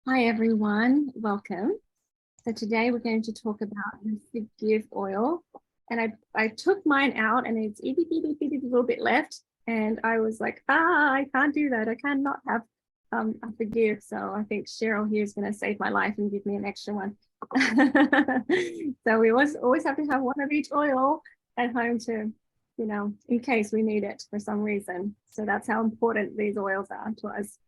Hi everyone, welcome. So today we're going to talk about the forgive oil. And I took mine out and it's a little bit left. And I was like, I can't do that. I cannot have a forgive. So I think Cheryl here is going to save my life and give me an extra one. So we always have to have one of each oil at home to, in case we need it for some reason. So that's how important these oils are to us.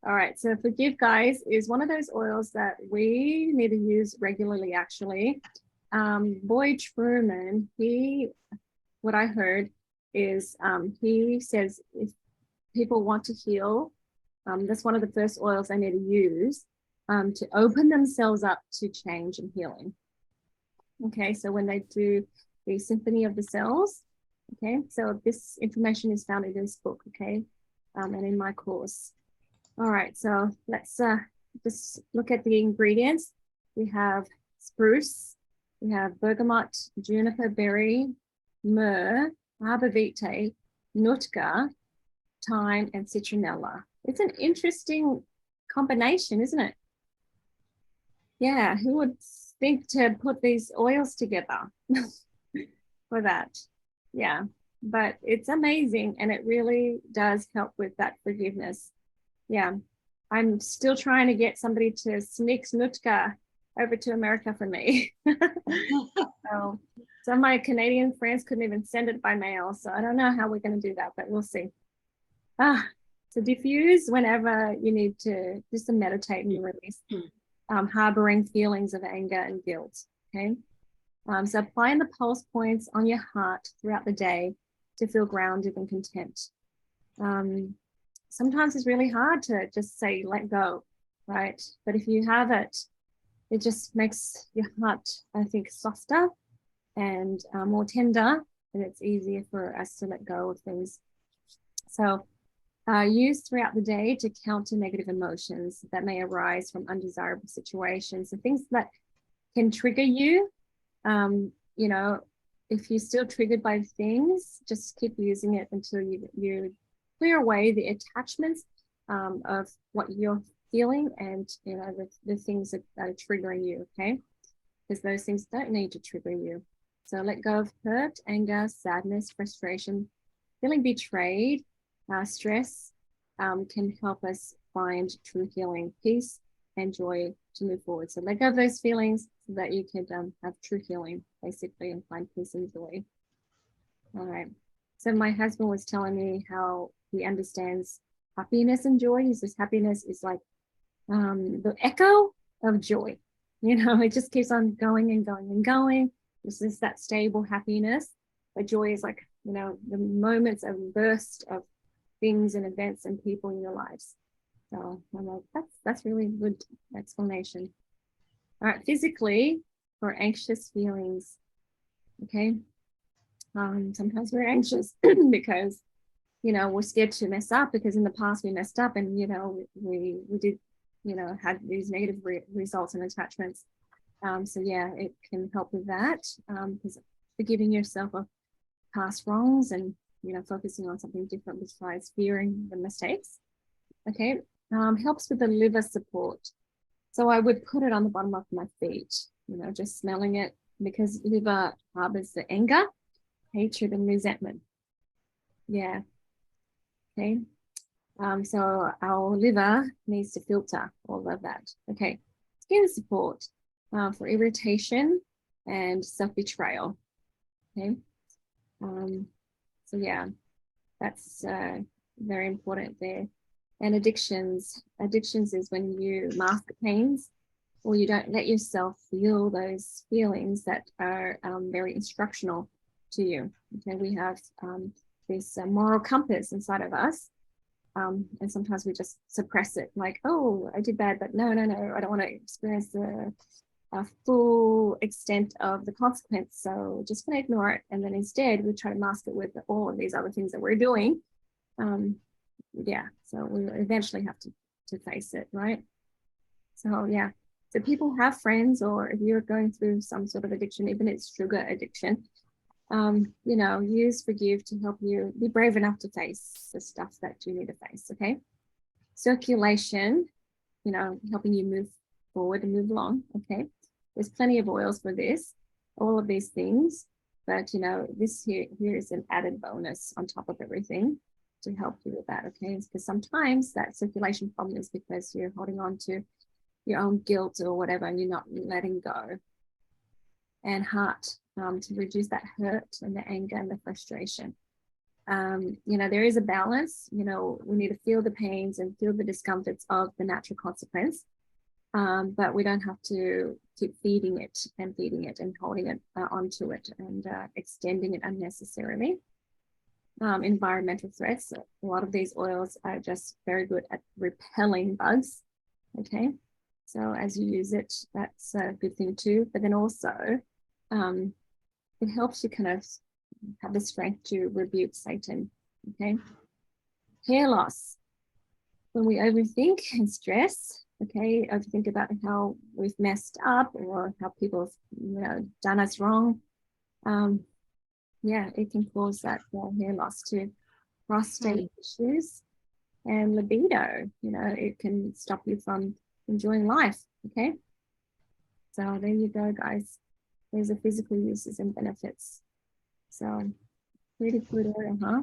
All right, so Forgive, guys, is one of those oils that we need to use regularly, actually. Boyd Truman, what I heard is he says if people want to heal, that's one of the first oils they need to use to open themselves up to change and healing. Okay, so when they do the Symphony of the Cells, okay, so this information is found in this book, okay, and in my course. All right, so let's just look at the ingredients. We have spruce, we have bergamot, juniper berry, myrrh, arbor vitae, nootka, thyme, and citronella. It's an interesting combination, isn't it? Yeah, who would think to put these oils together for that? Yeah, but it's amazing and it really does help with that forgiveness. Yeah, I'm still trying to get somebody to sneak Nootka over to America for me. So some of my Canadian friends couldn't even send it by mail. So I don't know how we're going to do that, but we'll see. To diffuse whenever you need to just to meditate and release harboring feelings of anger and guilt. Okay. So applying the pulse points on your heart throughout the day to feel grounded and content. Sometimes it's really hard to just say, let go, right? But if you have it, it just makes your heart, I think, softer and more tender, and it's easier for us to let go of things. So use throughout the day to counter negative emotions that may arise from undesirable situations and things that can trigger you. If you're still triggered by things, just keep using it until you clear away the attachments of what you're feeling and the things that are triggering you, okay? Because those things don't need to trigger you. So let go of hurt, anger, sadness, frustration, feeling betrayed, stress can help us find true healing, peace, and joy to move forward. So let go of those feelings so that you can have true healing, basically, and find peace and joy. All right. So my husband was telling me how he understands happiness and joy. He says happiness is like the echo of joy. It just keeps on going and going and going. This is that stable happiness. But joy is like, the moments of burst of things and events and people in your lives. So I'm like, that's really good explanation. All right, physically, for anxious feelings, okay? Sometimes we're anxious because, we're scared to mess up because in the past we messed up and, we did, had these negative results and attachments. So yeah, it can help with that because forgiving yourself of past wrongs and, focusing on something different besides fearing the mistakes. Okay, helps with the liver support. So I would put it on the bottom of my feet, just smelling it because liver harbors the anger, hatred, and resentment. Yeah. Okay. So our liver needs to filter all of that. Okay. Skin support for irritation and self-betrayal. Okay. So yeah, that's very important there. And addictions is when you mask pains or you don't let yourself feel those feelings that are very instructional to you. Okay, we have this moral compass inside of us. And sometimes we just suppress it like, oh, I did bad, but no, I don't want to experience the full extent of the consequence. So just going to ignore it. And then instead we try to mask it with all of these other things that we're doing. So we eventually have to face it, right? So yeah, so people have friends, or if you're going through some sort of addiction, even it's sugar addiction, use forgive to help you be brave enough to face the stuff that you need to face. Okay. Circulation, helping you move forward and move along. Okay, there's plenty of oils for this, all of these things, but this here is an added bonus on top of everything to help you with that. Okay, because sometimes that circulation problem is because you're holding on to your own guilt or whatever, and you're not letting go. And heart, to reduce that hurt and the anger and the frustration. There is a balance. We need to feel the pains and feel the discomforts of the natural consequence, but we don't have to keep feeding it and holding it onto it and extending it unnecessarily. Environmental threats. A lot of these oils are just very good at repelling bugs. Okay, so as you use it, that's a good thing too. But then also, it helps you kind of have the strength to rebuke Satan. Okay, hair loss. When we overthink and stress, okay, overthink about how we've messed up or how people have, done us wrong. It can cause that hair loss too. Prostate issues and libido. It can stop you from enjoying life. Okay, so there you go, guys. There's the physical uses and benefits. So pretty good oil, huh?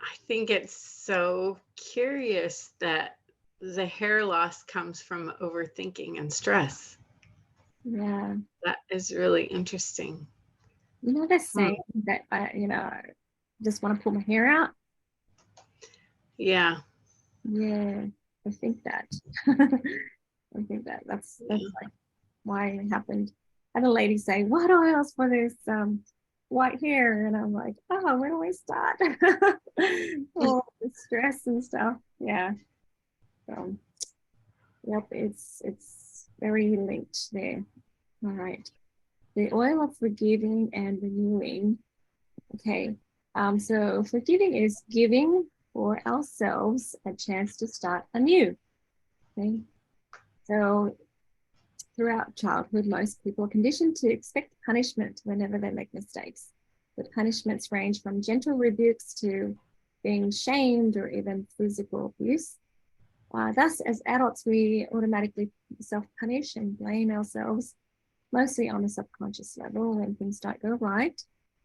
I think it's so curious that the hair loss comes from overthinking and stress. Yeah. That is really interesting. They're saying that I just want to pull my hair out. Yeah. Yeah, I think that. I think that's like why it happened. I had a lady say, "What oils for this white hair?" And I'm like, "Oh, where do we start?" Oh, the stress and stuff. Yeah. So, yep, it's very linked there. All right. The oil of forgiving and renewing. Okay. So forgiving is giving for ourselves a chance to start anew. Okay. So throughout childhood, most people are conditioned to expect punishment whenever they make mistakes. The punishments range from gentle rebukes to being shamed or even physical abuse. Thus, as adults, we automatically self-punish and blame ourselves, mostly on a subconscious level when things don't go right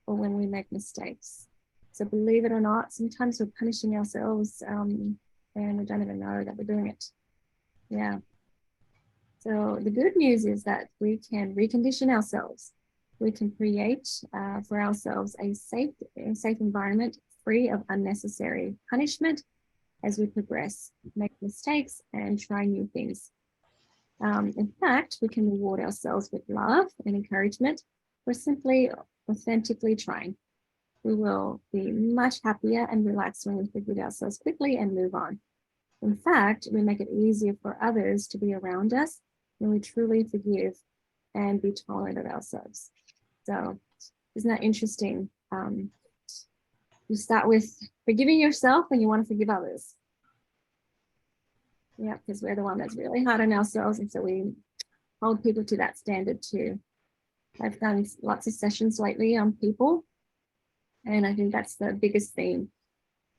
or when we make mistakes. So believe it or not, sometimes we're punishing ourselves and we don't even know that we're doing it. Yeah. So the good news is that we can recondition ourselves. We can create for ourselves a safe environment free of unnecessary punishment as we progress, make mistakes, and try new things. In fact, we can reward ourselves with love and encouragement for simply authentically trying. We will be much happier and relaxed when we forgive ourselves quickly and move on. In fact, we make it easier for others to be around us when we truly forgive and be tolerant of ourselves. So, isn't that interesting? You start with forgiving yourself when you want to forgive others. Yeah, because we're the one that's really hard on ourselves, and so we hold people to that standard too. I've done lots of sessions lately on people, and I think that's the biggest theme.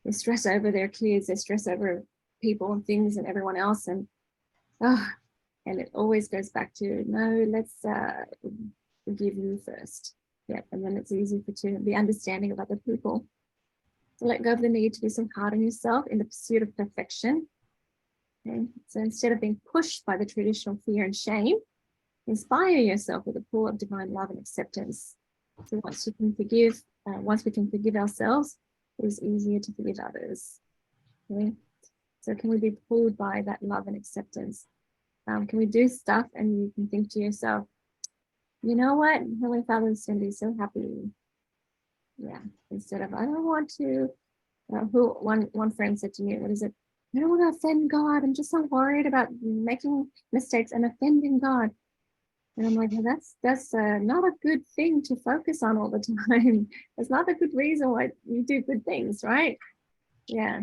They stress over their kids, they stress over people and things and everyone else, and it always goes back to no, let's forgive you first. Yeah, and then it's easy to be understanding of other people. So let go of the need to be so hard on yourself in the pursuit of perfection. Okay? So instead of being pushed by the traditional fear and shame, inspire yourself with a pool of divine love and acceptance. So once we can forgive ourselves, it is easier to forgive others. Okay? So can we be pulled by that love and acceptance? Can we do stuff and you can think to yourself, you know what, Heavenly Father is going to be so happy. Yeah, instead of I don't want to. One friend said to me, what is it? I don't want to offend God. I'm just so worried about making mistakes and offending God. And I'm like, well, that's not a good thing to focus on all the time. It's not a good reason why you do good things, right? Yeah.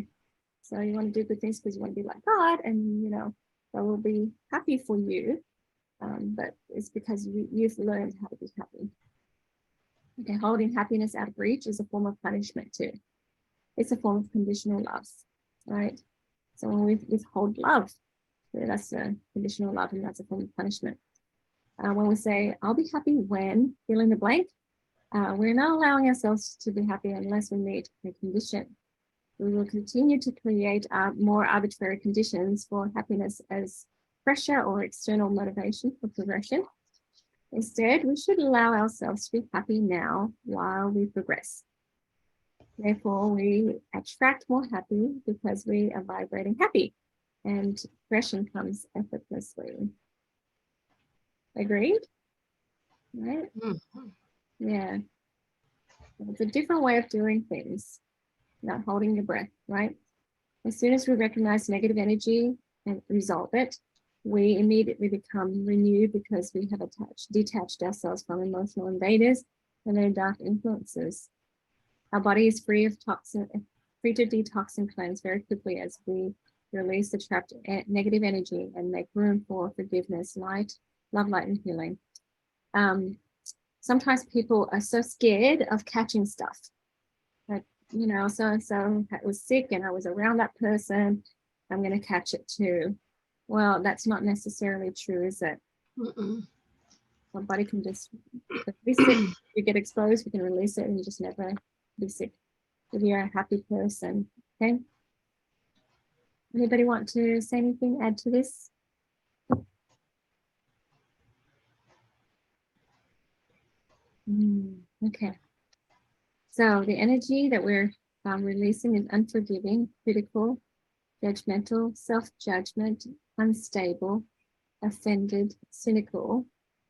So you want to do good things because you want to be like God, and they will be happy for you. But it's because you've learned how to be happy. Okay, holding happiness out of reach is a form of punishment too. It's a form of conditional love, right? So when we withhold love, that's a conditional love, and that's a form of punishment. When we say, I'll be happy when, fill in the blank, we're not allowing ourselves to be happy unless we meet a condition. We will continue to create more arbitrary conditions for happiness as pressure or external motivation for progression. Instead, we should allow ourselves to be happy now while we progress. Therefore, we attract more happy because we are vibrating happy, and progression comes effortlessly. Agreed? Right? Mm-hmm. Yeah. It's a different way of doing things, not holding your breath, right? As soon as we recognize negative energy and resolve it, we immediately become renewed because we have detached ourselves from emotional invaders and their dark influences. Our body is free to detox and cleanse very quickly as we release the trapped negative energy and make room for forgiveness, light, love, light, and healing. Sometimes people are so scared of catching stuff. Like, so-and-so was sick and I was around that person, I'm going to catch it too. Well, that's not necessarily true, is it? Mm-mm. Our body can just be sick. You get exposed, you can release it and you just never be sick if you're a happy person. Okay. Anybody want to say anything, add to this? Okay. So the energy that we're releasing is unforgiving, critical, judgmental, self-judgment, unstable, offended, cynical,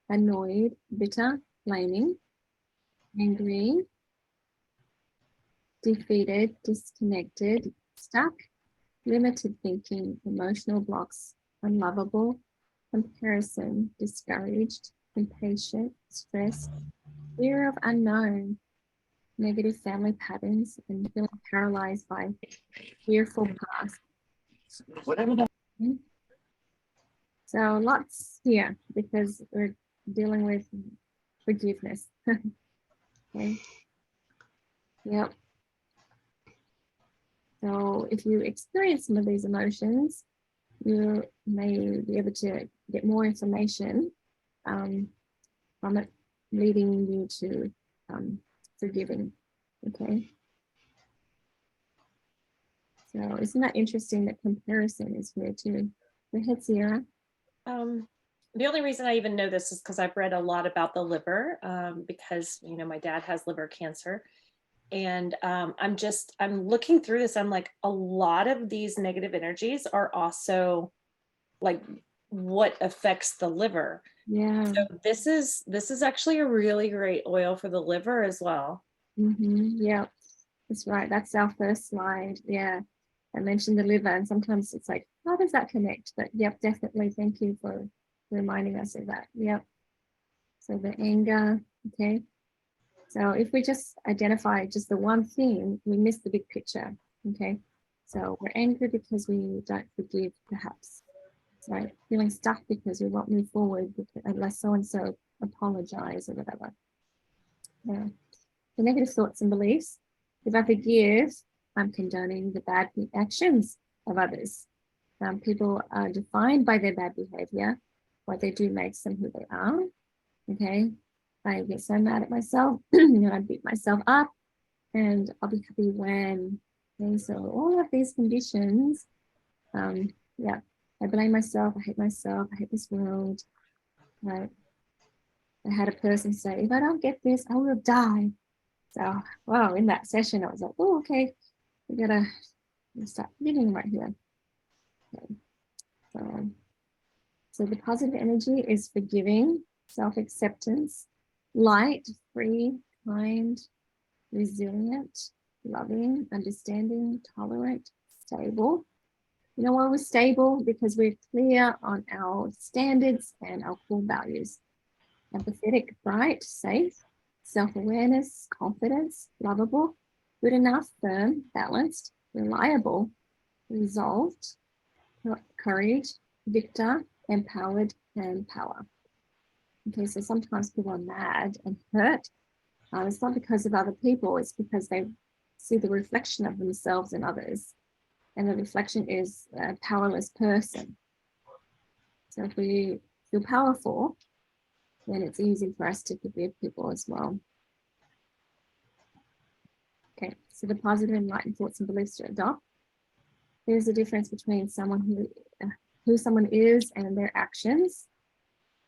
annoyed, bitter, blaming, angry, defeated, disconnected, stuck, limited thinking, emotional blocks, unlovable, comparison, discouraged, impatient, stressed, fear of unknown, negative family patterns, and feeling paralyzed by fearful past. So lots here because we're dealing with forgiveness. Okay. Yep. So if you experience some of these emotions, you may be able to get more information from it, leading you to forgiving. Okay. So isn't that interesting that comparison is here too? Go ahead, Sierra. The only reason I even know this is because I've read a lot about the liver, because my dad has liver cancer, and I'm looking through this. I'm like, a lot of these negative energies are also like what affects the liver. Yeah. So this is actually a really great oil for the liver as well. Yeah, that's right. That's our first slide. Yeah, I mentioned the liver, and sometimes it's like, how does that connect? But yep, definitely. Thank you for reminding us of that. Yep. So the anger. Okay. So if we just identify just the one thing, we miss the big picture. Okay. So we're angry because we don't forgive, perhaps. Right. Feeling stuck because we won't move forward unless so-and-so apologize or whatever. Yeah. The negative thoughts and beliefs. If I forgive, I'm condoning the bad actions of others. People are defined by their bad behavior. What they do makes them who they are. Okay. I get so mad at myself, I beat myself up, and I'll be happy when. Okay, so all of these conditions, yeah, I blame myself, I hate this world. Right. I had a person say, if I don't get this, I will die. So, wow, in that session, I was like, oh, okay, we gotta start living right here. Okay. So the positive energy is forgiving, self-acceptance, light, free, kind, resilient, loving, understanding, tolerant, stable. You know why we're stable? Because we're clear on our standards and our core values. Empathetic, bright, safe, self-awareness, confidence, lovable, good enough, firm, balanced, reliable, resolved, courage, victor, empowered, and power. Okay, so sometimes people are mad and hurt. It's not because of other people, it's because they see the reflection of themselves in others. And the reflection is a powerless person. So if we feel powerful, then it's easy for us to forgive people as well. Okay, so the positive enlightened thoughts and beliefs to adopt. There's a difference between someone who someone is and their actions.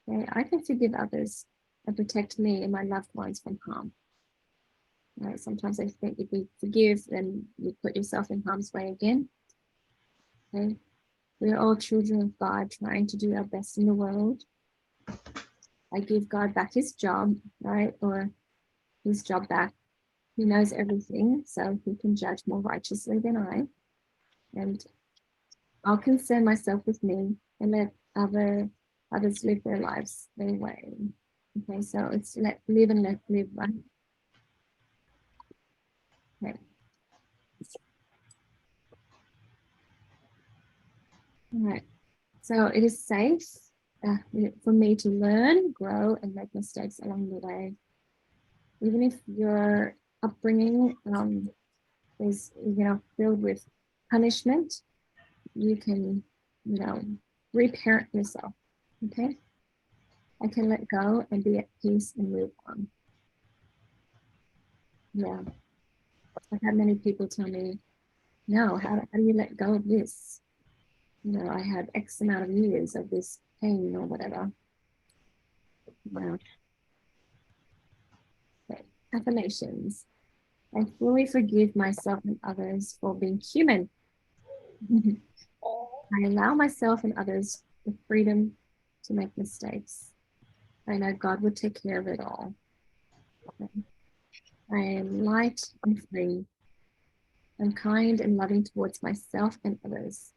Okay, I can forgive others and protect me and my loved ones from harm. Right, sometimes I think if we forgive, then you put yourself in harm's way again. Okay, we're all children of God trying to do our best in the world. I give God back his job, right? Or his job back. He knows everything, so he can judge more righteously than I. And I'll concern myself with me and let others live their lives their way. Okay, so it's let live and let live, right? Okay. All right. So it is safe for me to learn, grow, and make mistakes along the way. Even if your upbringing is, filled with punishment, you can, reparent yourself. Okay. I can let go and be at peace and move on. Yeah. I've had many people tell me, no, how do you let go of this? I had X amount of years of this pain or whatever. Wow. Okay. Affirmations. I fully forgive myself and others for being human. I allow myself and others the freedom to make mistakes. I know God will take care of it all. Okay. I am light and free. I'm kind and loving towards myself and others.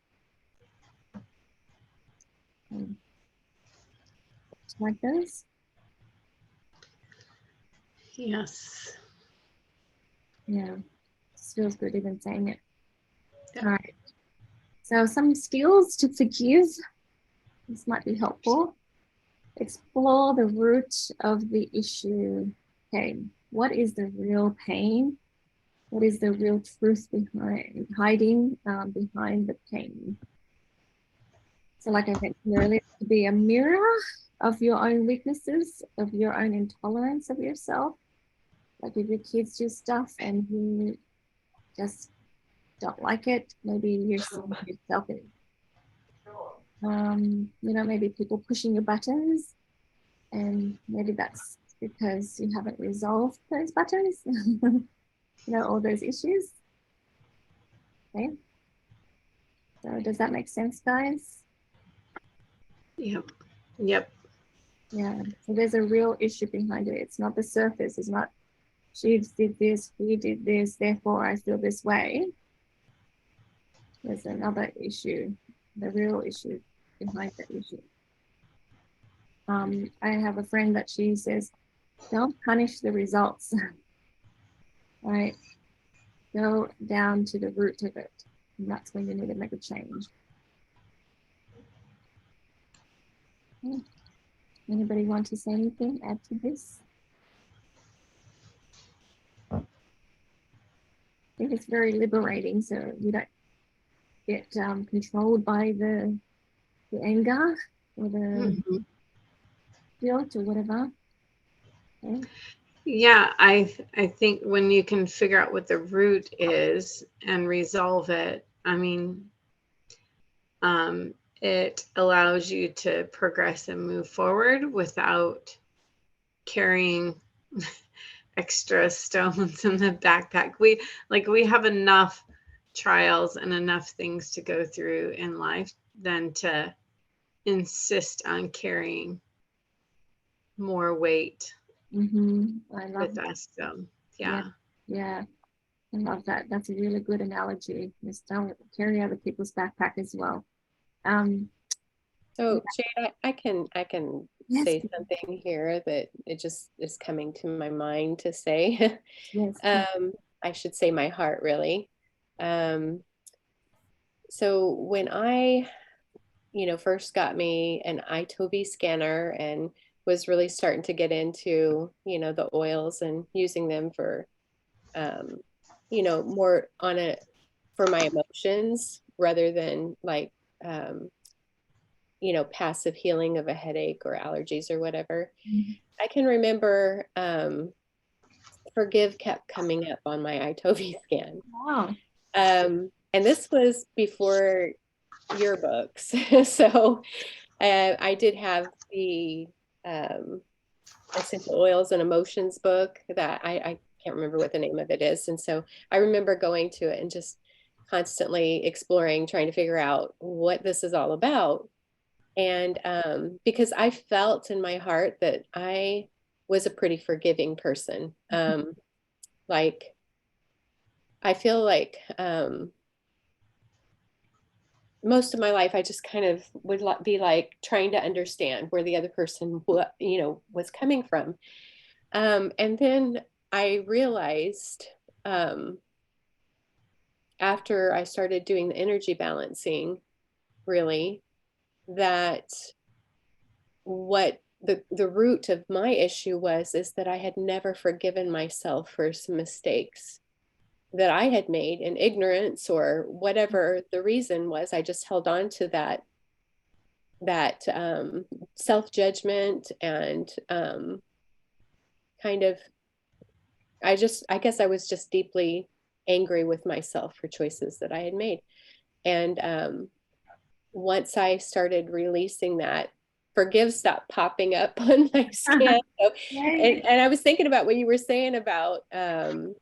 Like those? Yes. Yeah. It feels good even saying it. Yeah. All right. So some skills to forgive. This might be helpful. Explore the root of the issue. Okay. What is the real pain? What is the real truth hiding behind the pain? So like I mentioned earlier, to be a mirror of your own weaknesses, of your own intolerance of yourself. Like if your kids do stuff and you just don't like it, maybe you're seeing yourself in maybe people pushing your buttons, and maybe that's because you haven't resolved those buttons, all those issues. Okay. So does that make sense, guys? Yep. Yeah. So there's a real issue behind it. It's not the surface. It's not she did this, he did this, therefore I feel this way. There's another issue, the real issue behind that issue. I have a friend that she says, don't punish the results. Right? Go down to the root of it. And that's when you need to make a change. Okay. Anybody want to say anything, add to this? I think it's very liberating, so you don't get controlled by the anger or the guilt or whatever. Okay. Yeah, I think when you can figure out what the root is and resolve it, I mean, it allows you to progress and move forward without carrying extra stones in the backpack. We have enough trials and enough things to go through in life than to insist on carrying more weight I love with that. us. So yeah. Yeah, I love that. That's a really good analogy. Just don't carry other people's backpack as well. So Jade, I can Yes. say something here that it just is coming to my mind to say. Yes. I should say my heart really. So when I, first got me an iToby scanner and was really starting to get into, the oils and using them for, more on a for my emotions rather than like, passive healing of a headache or allergies or whatever. I can remember forgive kept coming up on my iTovi scan. Wow. And this was before your books. So I did have the Essential Oils and Emotions book that I can't remember what the name of it is. And so I remember going to it and just constantly exploring, trying to figure out what this is all about. And because I felt in my heart that I was a pretty forgiving person. Like, I feel like most of my life, I just kind of would be like trying to understand where the other person, was coming from. And then I realized after I started doing the energy balancing, really, that what the root of my issue is that I had never forgiven myself for some mistakes that I had made in ignorance or whatever the reason was. I just held on to that self-judgment and kind of, I guess I was just deeply angry with myself for choices that I had made. And once I started releasing that, forgive stopped popping up on my scan. So, and I was thinking about what you were saying about the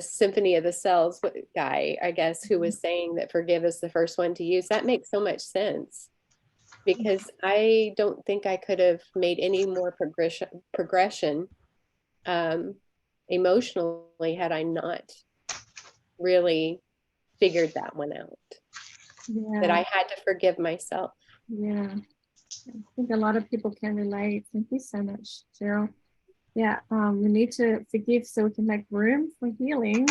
Symphony of the Cells guy, I guess, who was saying that forgive is the first one to use. That makes so much sense, because I don't think I could have made any more progression emotionally had I not really figured that one out. Yeah. That I had to forgive myself. Yeah. I think a lot of people can relate. Thank you so much, Cheryl. Yeah, we need to forgive so we can make room for healing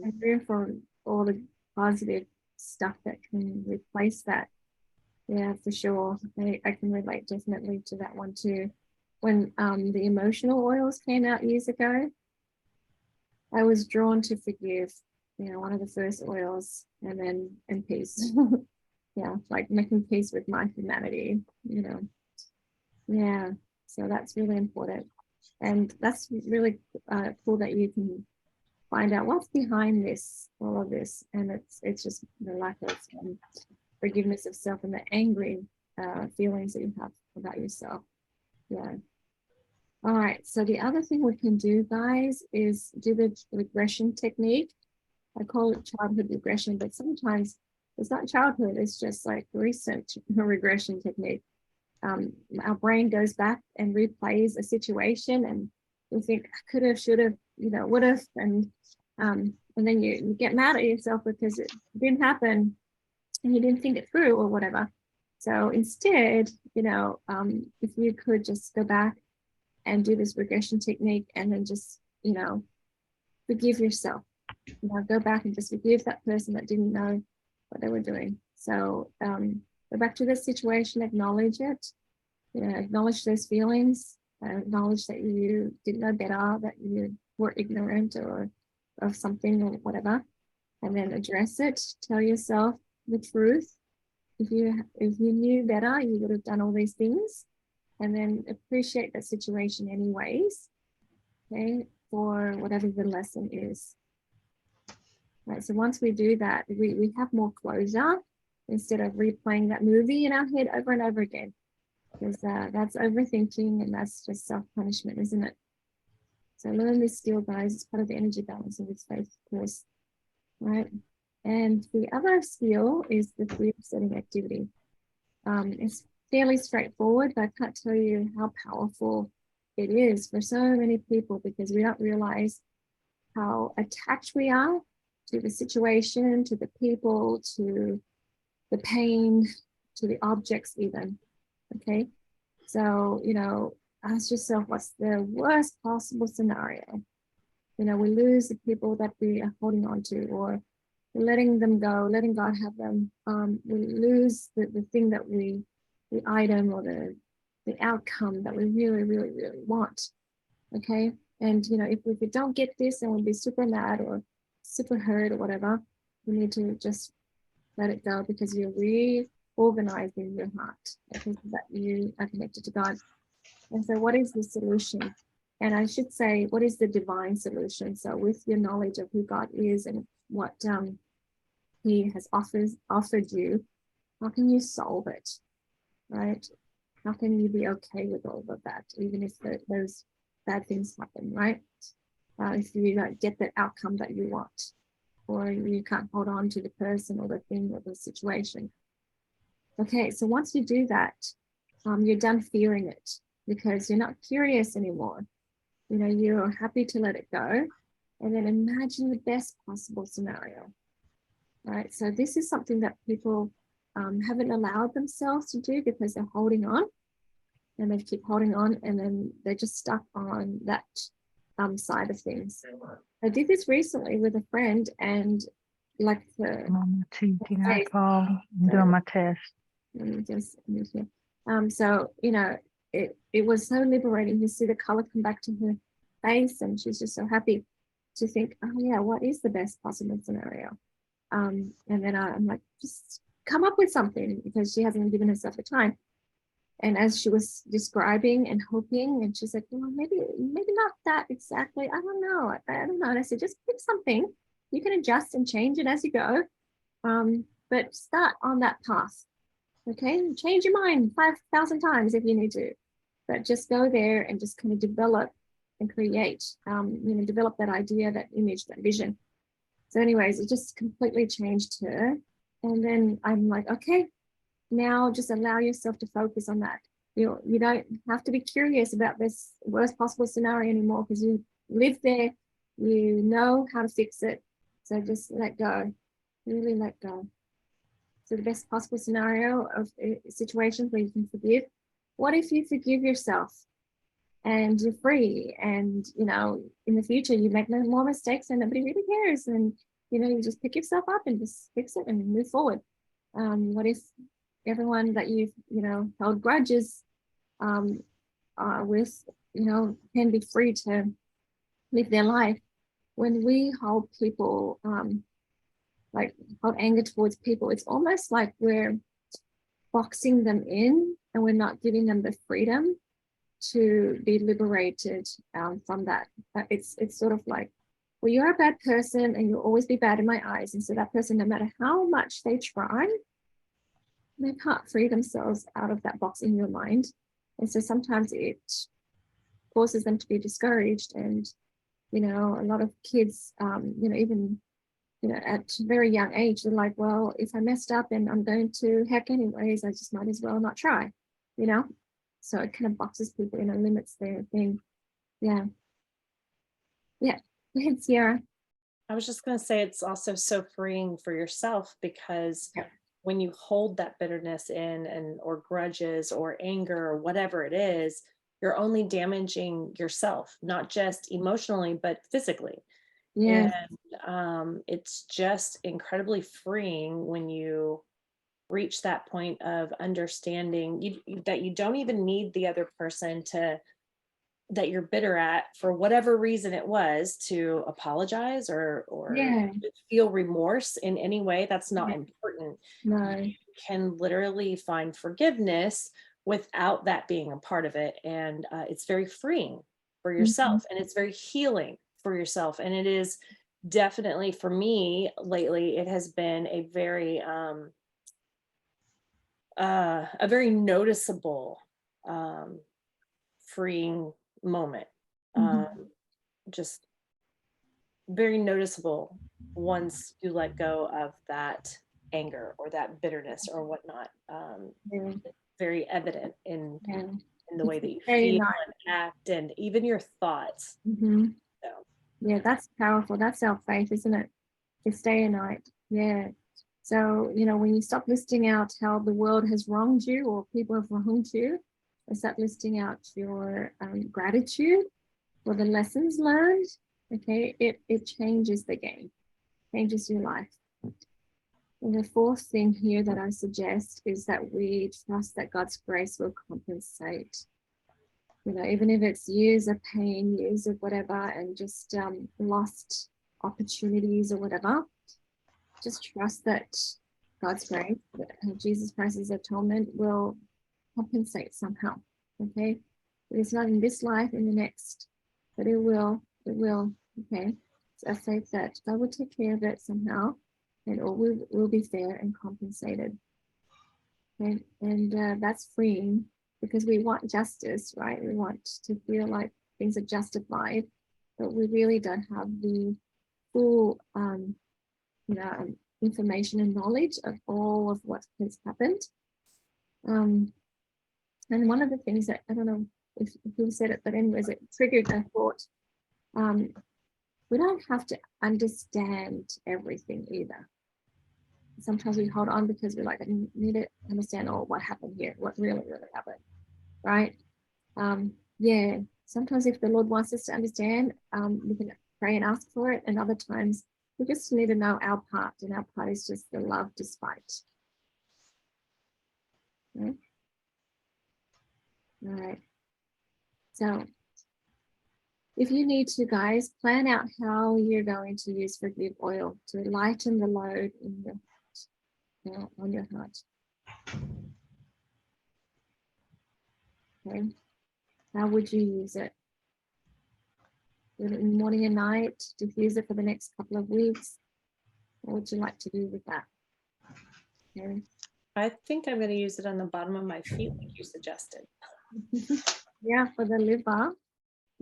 and room for all the positive stuff that can replace that. Yeah, for sure. I can relate definitely to that one too. When the emotional oils came out years ago, I was drawn to forgive, one of the first oils, and peace. Yeah, like making peace with my humanity, Yeah, so that's really important. And that's really cool that you can find out what's behind all of this. And it's just the lack of forgiveness of self and the angry feelings that you have about yourself. Yeah. All right. So the other thing we can do, guys, is do the regression technique. I call it childhood regression, but sometimes it's not childhood. It's just like recent regression technique. Our brain goes back and replays a situation, and we think I could have, should have, would have, and then you get mad at yourself because it didn't happen and you didn't think it through or whatever. So instead, if you could just go back and do this regression technique and then just, forgive yourself. Go back and just forgive that person that didn't know what they were doing. So go back to the situation, acknowledge it, acknowledge those feelings, acknowledge that you didn't know better, that you were ignorant or of something or whatever, and then address it. Tell yourself the truth. If you knew better, you would have done all these things, and then appreciate that situation anyways, okay, for whatever the lesson is. Right, so once we do that, we have more closure instead of replaying that movie in our head over and over again, because that's overthinking and that's just self-punishment, isn't it? So learn this skill, guys. It's part of the energy balance of this faith course, right? And the other skill is the fear setting activity. It's fairly straightforward, but I can't tell you how powerful it is for so many people, because we don't realize how attached we are to the situation, to the people, to the pain, to the objects even, okay? So, ask yourself, what's the worst possible scenario? We lose the people that we are holding on to, or letting them go, letting God have them. We lose the thing that the item or the outcome that we really, really, really want, okay? And, if we don't get this, then we'll be super mad or super hurt or whatever, you need to just let it go, because you're reorganizing your heart, because that you are connected to God. And so what is the solution? And I should say, what is the divine solution? So with your knowledge of who God is and what he has offered you, how can you solve it, right? How can you be okay with all of that, even if those bad things happen, right? If you don't get the outcome that you want, or you can't hold on to the person or the thing or the situation. Okay, so once you do that, you're done fearing it, because you're not curious anymore. You know, you're happy to let it go, and then imagine the best possible scenario, right? So this is something that people haven't allowed themselves to do, because they're holding on, and they keep holding on, and then they're just stuck on that side of things. I did this recently with a friend, and like I fall, I'm doing my test. let me just so you know, it was so liberating. You see the color come back to her face, and she's just so happy to think, oh yeah, what is the best possible scenario? And then I'm like, just come up with something, because she hasn't given herself the time. And as she was describing and hoping, and she's like, well, maybe not that exactly. I don't know. And I said, just pick something. You can adjust and change it as you go. But start on that path. Okay, change your mind 5,000 times if you need to. But just go there and just kind of develop and create, develop that idea, that image, that vision. So anyways, it just completely changed her. And then I'm like, okay, now just allow yourself to focus on that. You don't have to be curious about this worst possible scenario anymore, because you live there, you know how to fix it. So just let go, really let go. So the best possible scenario of situations where you can forgive. What if you forgive yourself and you're free, and in the future you make no more mistakes and nobody really cares, and you just pick yourself up and just fix it and move forward. What if everyone that you've held grudges with can be free to live their life? When we hold people hold anger towards people, it's almost like we're boxing them in, and we're not giving them the freedom to be liberated from that. It's sort of like, well, you're a bad person and you'll always be bad in my eyes. And so that person, no matter how much they try, they can't free themselves out of that box in your mind. And so sometimes it causes them to be discouraged. And a lot of kids, even at a very young age, they're like, well, if I messed up and I'm going to heck anyways, I just might as well not try, so it kind of boxes people in and limits their thing. Yeah. Go ahead, Sierra. I was just going to say, it's also so freeing for yourself, because when you hold that bitterness in, or grudges or anger or whatever it is, you're only damaging yourself, not just emotionally, but physically. Yeah. And it's just incredibly freeing when you reach that point of understanding that you don't even need the other person that you're bitter at, for whatever reason it was, to apologize or feel remorse in any way. That's not important. No. You can literally find forgiveness without that being a part of it. And it's very freeing for yourself, and it's very healing for yourself. And it is definitely, for me lately, it has been a very noticeable freeing moment. Just very noticeable once you let go of that anger or that bitterness or whatnot. Very evident in the way that you feel and act, and even your thoughts. So. Yeah, that's powerful. That's self-faith, isn't it? It's day and night. Yeah. So, when you stop listing out how the world has wronged you or people have wronged you, and start listing out your gratitude for the lessons learned, okay, it changes the game, changes your life. And the fourth thing here that I suggest is that we trust that God's grace will compensate. Even if it's years of pain, years of whatever, and just lost opportunities or whatever, just trust that God's grace, that Jesus Christ's atonement will compensate somehow. Okay, it's not in this life, in the next, but it will. Okay, so I say that God will take care of it somehow, and all will be fair and compensated. Okay, and that's freeing, because we want justice, right? We want to feel like things are justified, but we really don't have the full information and knowledge of all of what has happened. And one of the things that, I don't know if you said it, but anyways, it triggered a thought. We don't have to understand everything either. Sometimes we hold on because we're like, I need to understand what happened here, what really happened, right? Yeah, sometimes if the Lord wants us to understand, we can pray and ask for it, and other times we just need to know our part, and our part is just the love despite. Okay? All right. So if you need to, guys, plan out how you're going to use forgive oil to lighten the load in your heart, on your heart. Okay. How would you use it? Do it in the morning and night, diffuse it for the next couple of weeks? What would you like to do with that? Okay. I think I'm going to use it on the bottom of my feet, like you suggested. Yeah, for the liver.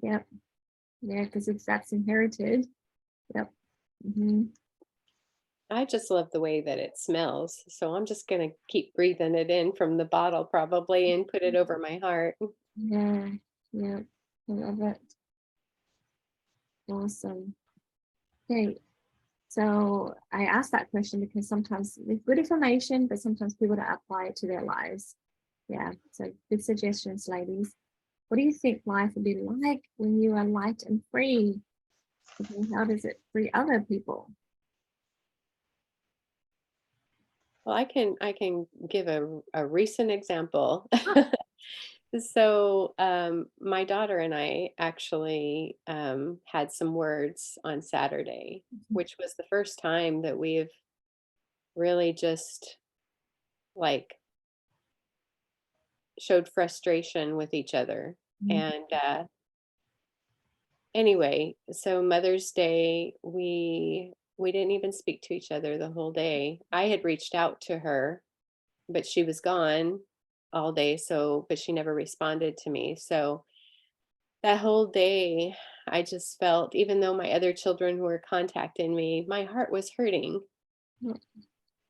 Yep. Yeah, because if that's inherited. Yep. I just love the way that it smells. So I'm just going to keep breathing it in from the bottle probably and put it over my heart. Yeah. Yeah. I love it. Awesome. Okay. So I asked that question because sometimes it's good information, but sometimes people don't apply it to their lives. Yeah. So good suggestions, ladies. What do you think life would be like when you are light and free? How does it free other people? Well, I can give a recent example. So my daughter and I actually had some words on Saturday, which was the first time that we've really just like showed frustration with each other. And anyway, so Mother's Day, we didn't even speak to each other the whole day. I had reached out to her, but she was gone all day, but she never responded to me. So that whole day, I just felt, even though my other children were contacting me, my heart was hurting.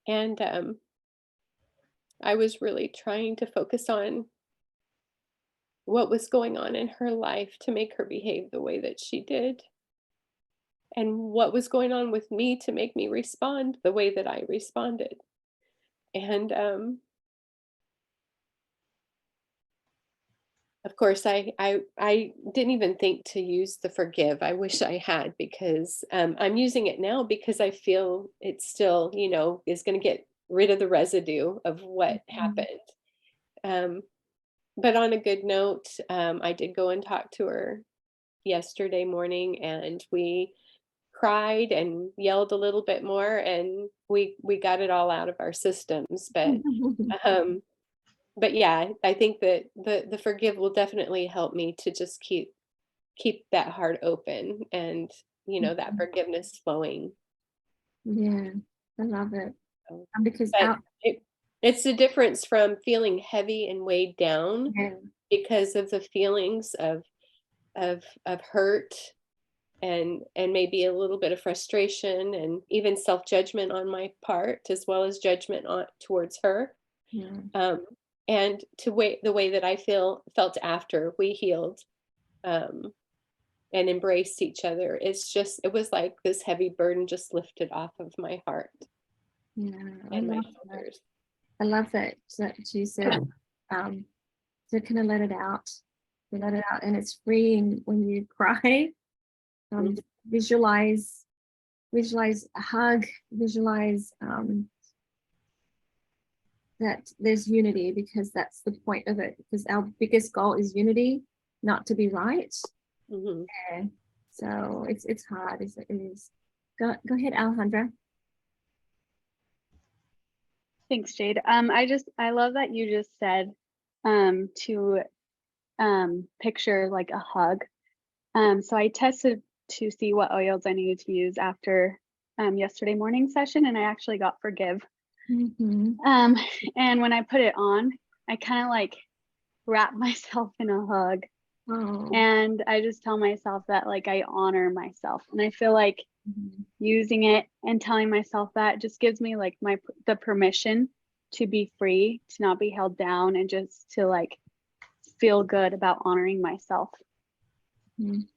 And I was really trying to focus on what was going on in her life to make her behave the way that she did, and what was going on with me to make me respond the way that I responded. And of course, I didn't even think to use the forgive. I wish I had, because I'm using it now because I feel it still, is going to get rid of the residue of what happened. But on a good note, I did go and talk to her yesterday morning, and we cried and yelled a little bit more, and we got it all out of our systems. But yeah, I think that the forgive will definitely help me to just keep that heart open, and that forgiveness flowing. Yeah, I love it. So, Because but it's the difference from feeling heavy and weighed down because of the feelings of hurt and maybe a little bit of frustration and even self-judgment on my part, as well as judgment towards her. And the way that I felt after we healed and embraced each other, it was like this heavy burden just lifted off of my heart and my shoulders. I love that you said to kind of let it out, and it's freeing when you cry. Visualize a hug, visualize that there's unity, because that's the point of it, because our biggest goal is unity, not to be right. Yeah. So it's hard, it is. Go ahead, Alejandra. Thanks, Jade. I love that you just said to picture like a hug. So I tested to see what oils I needed to use after yesterday morning session, and I actually got Forgive. Mhm. And when I put it on, I kind of like wrap myself in a hug, Oh. and I just tell myself that like I honor myself, and I feel like Mhm. using it and telling myself that just gives me like the permission to be free, to not be held down, and just to like feel good about honoring myself. Mhm.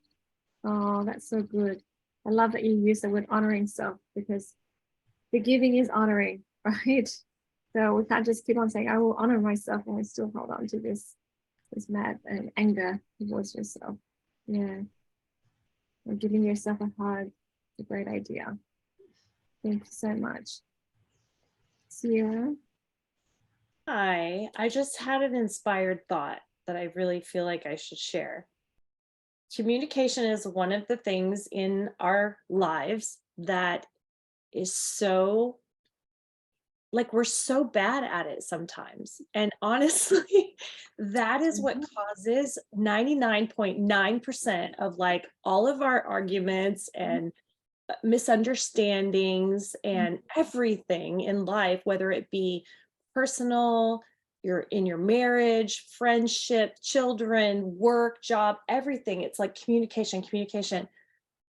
Oh, that's so good. I love that you use the word honoring self, because forgiving is honoring, right? So we can't just keep on saying, I will honor myself, and we still hold on to this mad and anger towards yourself. Yeah. Or giving yourself a hug is a great idea. Thank you so much. Sierra? Hi, I just had an inspired thought that I really feel like I should share. Communication is one of the things in our lives that is so, like, we're so bad at it sometimes. And honestly, that is what causes 99.9% of like all of our arguments and misunderstandings and everything in life, whether it be personal, you're in your marriage, friendship, children, work, job, everything. It's like communication, communication.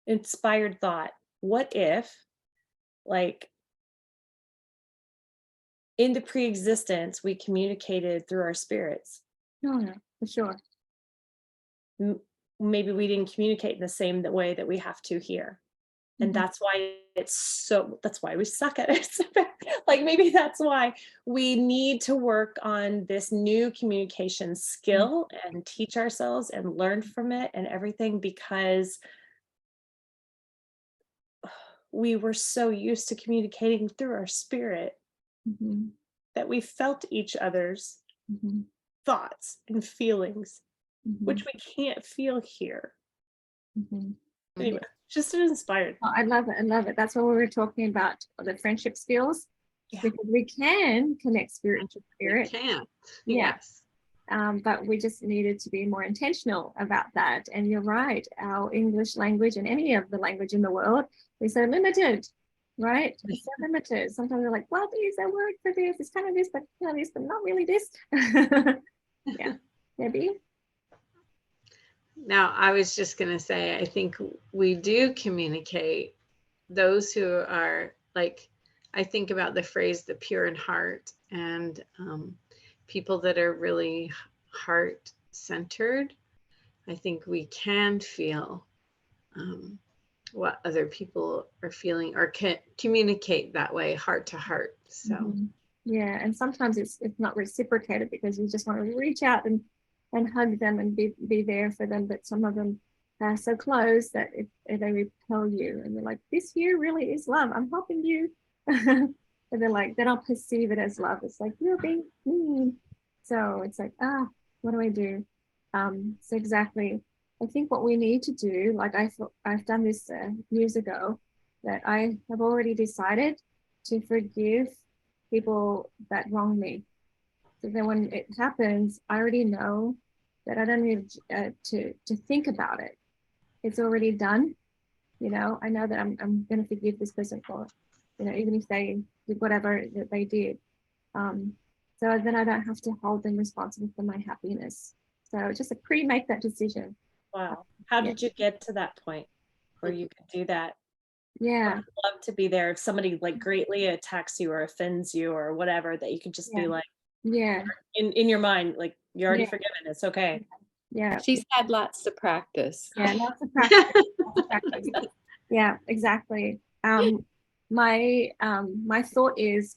Inspired thought. What if, like, in the pre-existence, we communicated through our spirits? No, no, for sure. Maybe we didn't communicate in the same way that we have to here. And that's why that's why we suck at it. Like, maybe that's why we need to work on this new communication skill and teach ourselves and learn from it and everything, because we were so used to communicating through our spirit Mm-hmm. that we felt each other's Mm-hmm. thoughts and feelings, Mm-hmm. which we can't feel here. Mm-hmm. Anyway, just an inspired. Oh, I love it. I love it. That's what we were talking about, the friendship skills, because we can connect spirit to spirit. We can. Yeah. Yes. But we just needed to be more intentional about that. And you're right, our English language and any of the language in the world is so limited, right? It's so limited. Sometimes we're like, well, there's a word for this. It's kind of this, but you know, this, but not really this. Yeah. Maybe. Now, I was just going to say, I think we do communicate. Those who are like, I think about the phrase, the pure in heart, and people that are really heart centered. I think we can feel what other people are feeling, or can communicate that way, heart to heart. So yeah, and sometimes it's not reciprocated, because you just want to reach out and hug them and be there for them, but some of them are so close that if they repel you, and you're like, this here really is love, I'm helping you. And they're like, they don't perceive it as love, it's like, you're being mean. So it's like, what do I do? So exactly, I think what we need to do, like I've done this years ago, that I have already decided to forgive people that wrong me. So then when it happens, I already know that I don't need to think about it. It's already done. You know, I know that I'm going to forgive this person for, you know, even if they did whatever that they did. So then I don't have to hold them responsible for my happiness. So just make that decision. Wow. How did you get to that point where you could do that? Yeah. I'd love to be there. If somebody like greatly attacks you or offends you or whatever, that you could just be like, in your mind, like, you're already forgiven. It's okay. Yeah. She's had lots to practice. Yeah, lots of practice. Lots of practice. Yeah, exactly. My thought is,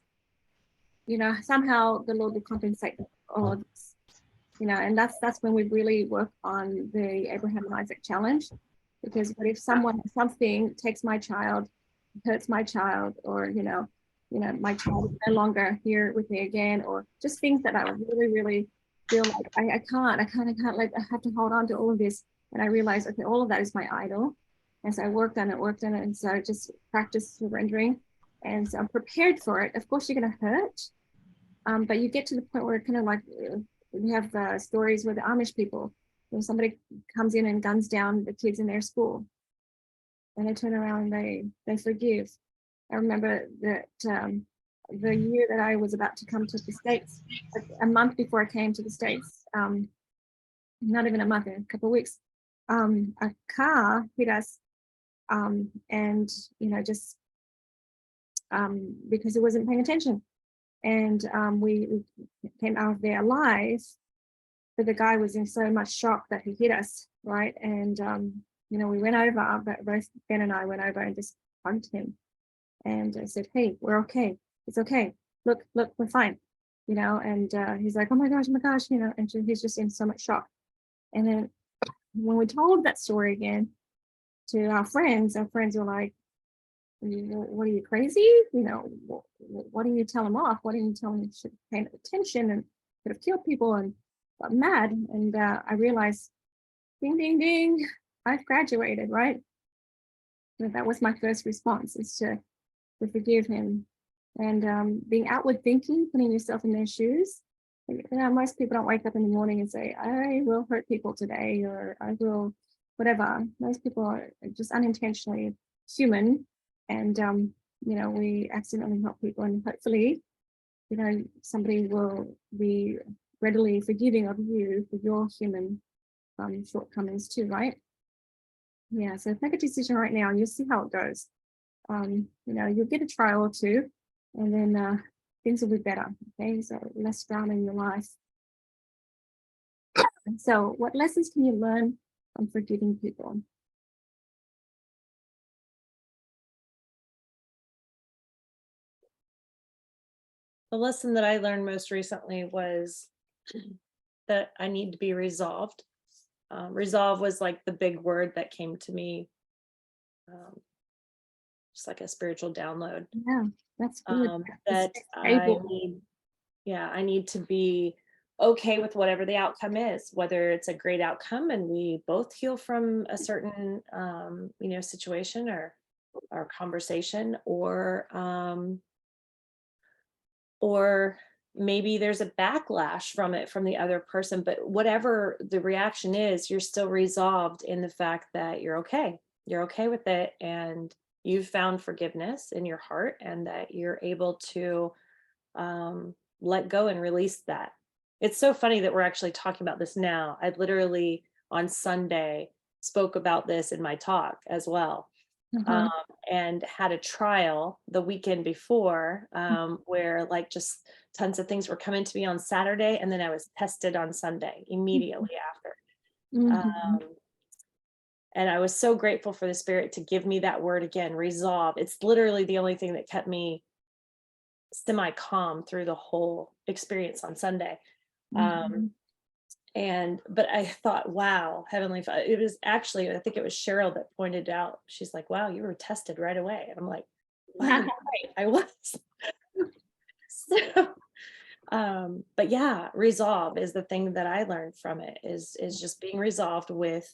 you know, somehow the Lord will compensate all of this, you know, and that's when we really work on the Abraham and Isaac challenge. Because what if something takes my child, hurts my child, or you know, my child is no longer here with me again, or just things that I really, really feel like I can't let, I have to hold on to all of this. And I realize, okay, all of that is my idol. And so I worked on it, and so I just practiced surrendering, and so I'm prepared for it. Of course, you're going to hurt, but you get to the point where it kind of like we have stories where the Amish people, when somebody comes in and guns down the kids in their school, and they turn around and they forgive. I remember that the year that I was about to come to the States, a month before I came to the States, not even a month, a couple of weeks, a car hit us, and just because it wasn't paying attention, and we came out of there alive, but the guy was in so much shock that he hit us, right? And we went over, but both Ben and I went over and just hugged him, and I said, "Hey, we're okay. It's okay. Look, we're fine." And he's like, oh my gosh, and he's just in so much shock. And then when we told that story again to our friends were like, what are you, crazy? What do you tell them off? What do you tell them you should pay attention and could have killed people, and got mad? And I realized, ding, ding, ding, I've graduated, right? So that was my first response, is to forgive him. And being outward thinking, putting yourself in their shoes. Most people don't wake up in the morning and say, I will hurt people today, or I will whatever. Most people are just unintentionally human, and we accidentally help people, and hopefully somebody will be readily forgiving of you for your human shortcomings too, right? Yeah, so make a decision right now and you'll see how it goes. You'll get a trial or two, and then things will be better. Okay, so less drama in your life. And so what lessons can you learn from forgiving people? The lesson that I learned most recently was that I need to be resolved. Resolve was like the big word that came to me, just like a spiritual download. Yeah, that's good. That I need to be okay with whatever the outcome is, whether it's a great outcome and we both heal from a certain situation or conversation, or maybe there's a backlash from it from the other person, but whatever the reaction is, you're still resolved in the fact that you're okay with it, and you've found forgiveness in your heart, and that you're able to let go and release that. It's so funny that we're actually talking about this now. I literally on Sunday spoke about this in my talk as well. And had a trial the weekend before, where like just tons of things were coming to me on Saturday, and then I was tested on Sunday immediately after. And I was so grateful for the Spirit to give me that word again, resolve. It's literally the only thing that kept me semi-calm through the whole experience on Sunday. But I thought, wow, Heavenly Father, it was actually, I think it was Cheryl that pointed out, she's like, wow, you were tested right away. And I'm like, wow, right, I was. So, but yeah, resolve is the thing that I learned from it, is just being resolved with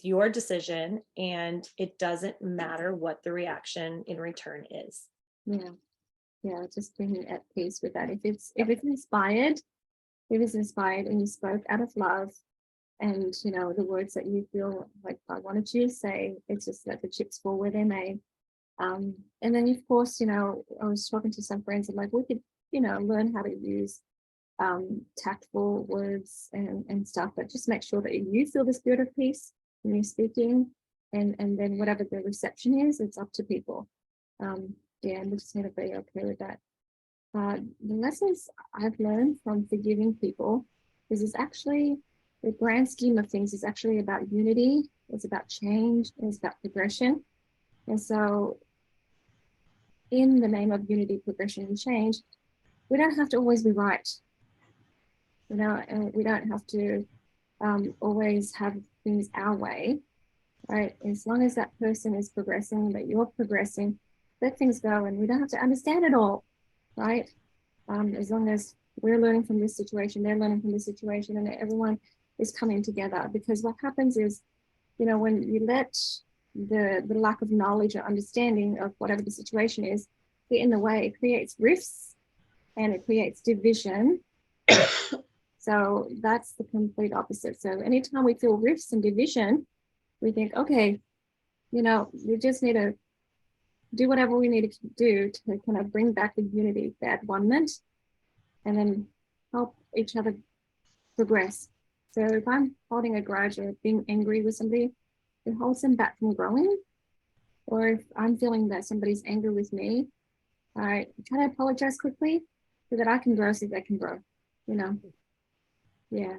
your decision, and it doesn't matter what the reaction in return is. Yeah, just being at peace with that. If it's inspired, and you spoke out of love, and the words that you feel like I wanted you to say, it's just let the chips fall where they may. And then of course, I was talking to some friends, and like, we could, learn how to use tactful words and stuff, but just make sure that you feel the spirit of peace when you're speaking, and then whatever the reception is, it's up to people. And we just need to be okay with that. The lessons I've learned from forgiving people is actually, the grand scheme of things, is actually about unity. It's about change. It's about progression. And so in the name of unity, progression, and change, we don't have to always be right. And we don't have to always have things our way, right? As long as that person is progressing, that you're progressing, let things go, and we don't have to understand it all, right? As long as we're learning from this situation, they're learning from this situation, and everyone is coming together. Because what happens is, when you let the lack of knowledge or understanding of whatever the situation is get in the way. It creates rifts and it creates division. So that's the complete opposite. So anytime we feel rifts and division, we think, okay, you know, we just need to do whatever we need to do to kind of bring back the unity, that oneness, and then help each other progress. So if I'm holding a grudge or being angry with somebody, it holds them back from growing. Or if I'm feeling that somebody's angry with me, I try to apologize quickly so that I can grow, so they can grow, you know. Yeah.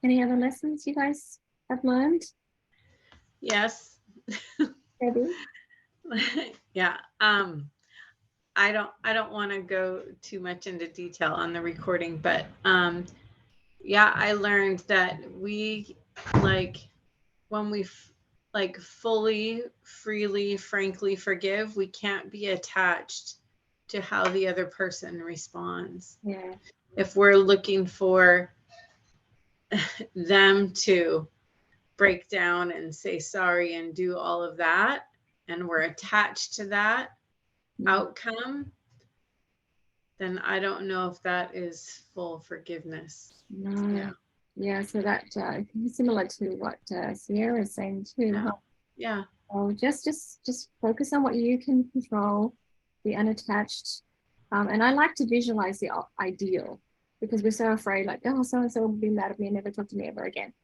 Any other lessons you guys have learned? Yes. Debbie? Yeah. I don't want to go too much into detail on the recording, but yeah, I learned that we, like, when we like fully, freely, frankly forgive, we can't be attached to how the other person responds. Yeah. If we're looking for them to break down and say sorry and do all of that, and we're attached to that outcome, then I don't know if that is full forgiveness. No. Yeah, so that similar to what Sierra is saying too. Yeah. Huh? Yeah. So just focus on what you can control, be unattached. And I like to visualize the ideal, because we're so afraid, like, oh, so and so will be mad at me and never talk to me ever again.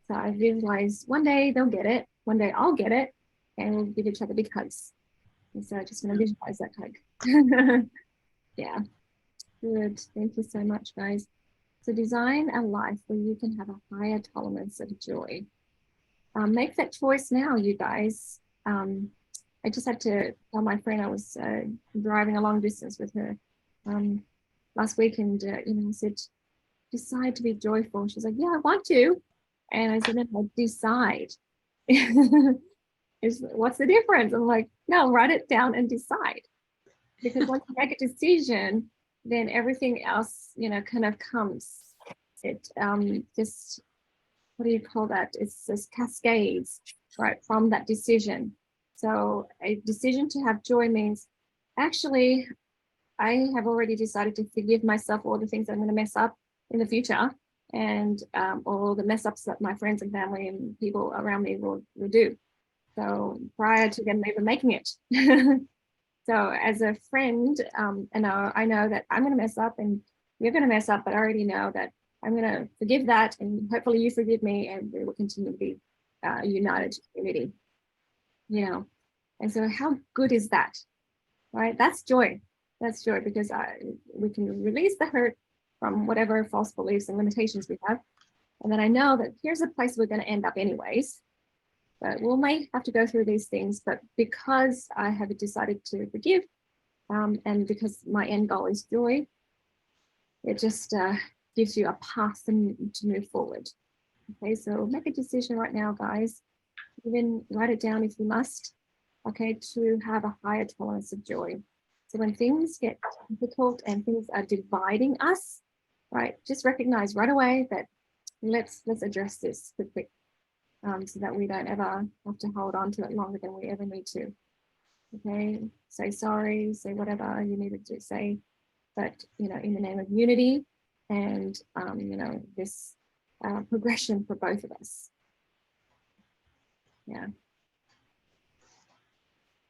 So I visualize one day they'll get it, one day I'll get it, and we'll give each other big hugs. And so I just want to visualize that hug. Yeah, good. Thank you so much, guys. So design a life where you can have a higher tolerance of joy. Make that choice now, you guys. I just had to tell my friend, I was driving a long distance with her last week, and you know, I said, decide to be joyful. She's like, yeah, I want to. And I said, no, decide. What's the difference? I'm like, no, write it down and decide. Because once you make a decision, then everything else, you know, kind of comes. It just, what do you call that? It's just cascades, right, from that decision. So a decision to have joy means, actually, I have already decided to forgive myself all the things I'm going to mess up in the future, and all the mess ups that my friends and family and people around me will do. So prior to them even making it. So as a friend, and I know that I'm going to mess up and you're going to mess up, but I already know that I'm going to forgive that, and hopefully you forgive me, and we will continue to be united community, you know. And so how good is that, right? That's joy. That's joy, because we can release the hurt from whatever false beliefs and limitations we have. And then I know that here's a place we're going to end up anyways, but we might have to go through these things. But because I have decided to forgive, and because my end goal is joy, it just gives you a path to move forward. Okay, so make a decision right now, guys. Even write it down if you must, okay, to have a higher tolerance of joy. So when things get difficult and things are dividing us, right, just recognize right away that let's address this quickly, so that we don't ever have to hold on to it longer than we ever need to. Okay, say sorry, say whatever you needed to say, but you know, in the name of unity and you know, this progression for both of us. Yeah.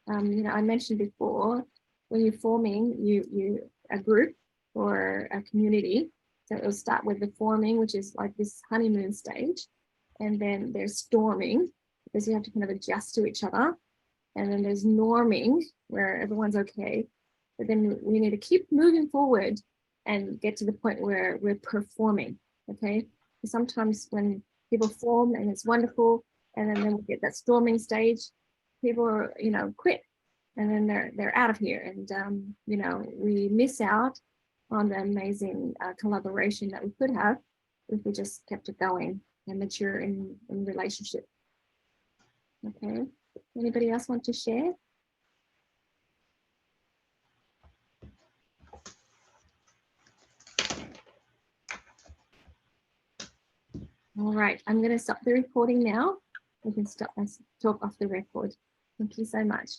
You know, I mentioned before, when you're forming you a group or a community, so it'll start with the forming, which is like this honeymoon stage, and then there's storming, because you have to kind of adjust to each other, and then there's norming, where everyone's okay, but then we need to keep moving forward and get to the point where we're performing. Okay, sometimes when people form and it's wonderful, and then we get that storming stage, people are, you know, quit, and then they're out of here, and you know, we miss out on the amazing collaboration that we could have if we just kept it going and mature in relationship. Okay, anybody else want to share? All right, I'm going to stop the recording now. we can stop and talk off the record. Thank you so much.